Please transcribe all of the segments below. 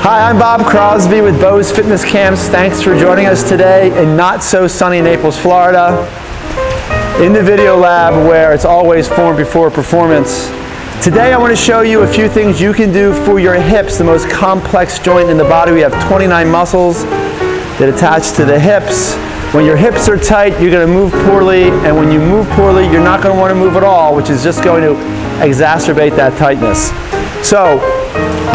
Hi, I'm Bob Crosby with Bo's Fitness Camps. Thanks for joining us today in not so sunny Naples, Florida, in the video lab where it's always form before performance. Today I want to show you a few things you can do for your hips, the most complex joint in the body. We have 29 muscles that attach to the hips. When your hips are tight, you're going to move poorly, and when you move poorly, you're not going to want to move at all, which is just going to exacerbate that tightness. So,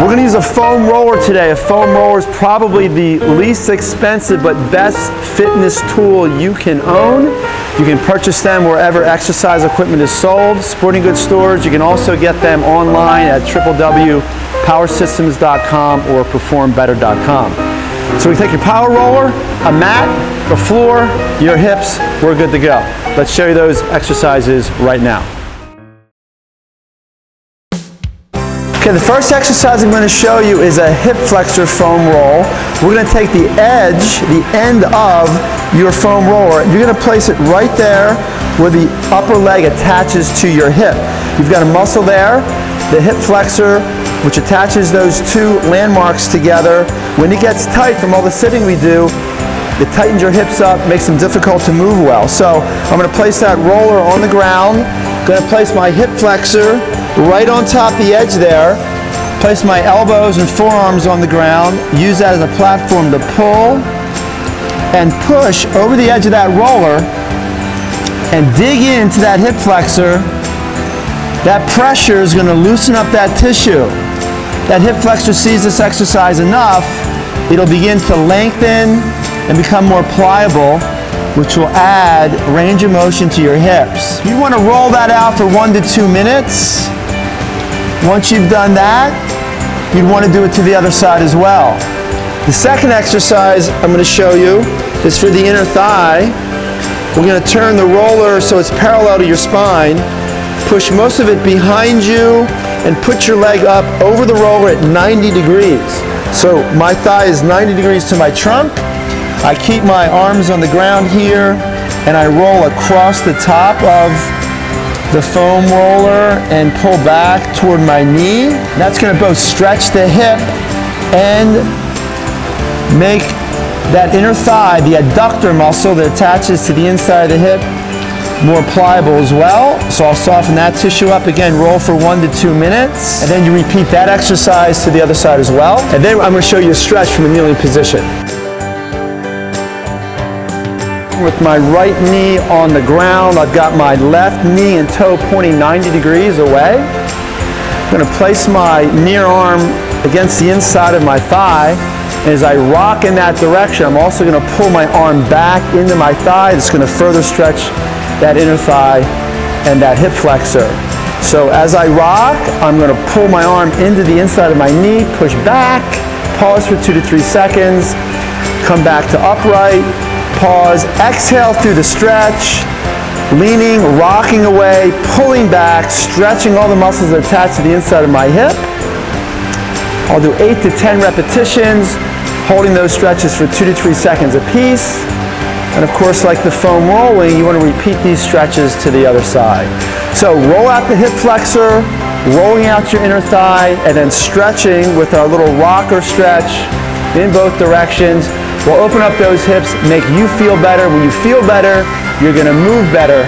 we're going to use a foam roller today. A foam roller is probably the least expensive but best fitness tool you can own. You can purchase them wherever exercise equipment is sold, sporting goods stores. You can also get them online at www.powersystems.com or performbetter.com. So we take your power roller, a mat, the floor, your hips, we're good to go. Let's show you those exercises right now. Okay, the first exercise I'm going to show you is a hip flexor foam roll. We're going to take the edge, the end of your foam roller. You're going to place it right there where the upper leg attaches to your hip. You've got a muscle there, the hip flexor, which attaches those two landmarks together. When it gets tight from all the sitting we do, it tightens your hips up, makes them difficult to move well. So I'm going to place that roller on the ground. I'm going to place my hip flexor right on top the edge there. Place my elbows and forearms on the ground. Use that as a platform to pull and push over the edge of that roller and dig into that hip flexor. That pressure is going to loosen up that tissue. That hip flexor sees this exercise enough, it'll begin to lengthen and become more pliable, which will add range of motion to your hips. You want to roll that out for 1 to 2 minutes. Once you've done that, you'd want to do it to the other side as well. The second exercise I'm going to show you is for the inner thigh. We're going to turn the roller so it's parallel to your spine. Push most of it behind you and put your leg up over the roller at 90 degrees. So my thigh is 90 degrees to my trunk. I keep my arms on the ground here and I roll across the top of the foam roller and pull back toward my knee. That's going to both stretch the hip and make that inner thigh, the adductor muscle that attaches to the inside of the hip, more pliable as well. So I'll soften that tissue up again, roll for 1 to 2 minutes, and then you repeat that exercise to the other side as well. And then I'm going to show you a stretch from a kneeling position. With my right knee on the ground, I've got my left knee and toe pointing 90 degrees away. I'm going to place my near arm against the inside of my thigh, and as I rock in that direction, I'm also going to pull my arm back into my thigh. It's going to further stretch that inner thigh and that hip flexor. So as I rock, I'm going to pull my arm into the inside of my knee, push back, pause for 2 to 3 seconds, come back to upright, pause, exhale through the stretch, leaning, rocking away, pulling back, stretching all the muscles that attach to the inside of my hip. I'll do 8 to 10 repetitions, holding those stretches for 2 to 3 seconds apiece. And of course, like the foam rolling, you want to repeat these stretches to the other side. So roll out the hip flexor, rolling out your inner thigh, and then stretching with our little rocker stretch in both directions. We'll open up those hips, make you feel better. When you feel better, you're going to move better.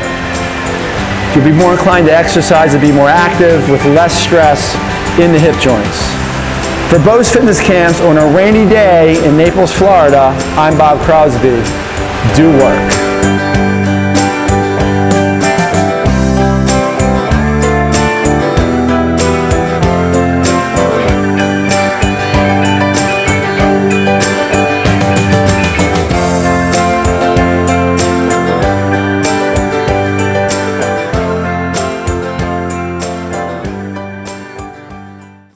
You'll be more inclined to exercise and be more active with less stress in the hip joints. For Bo's Fitness Camps on a rainy day in Naples, Florida, I'm Bob Crosby. Do work.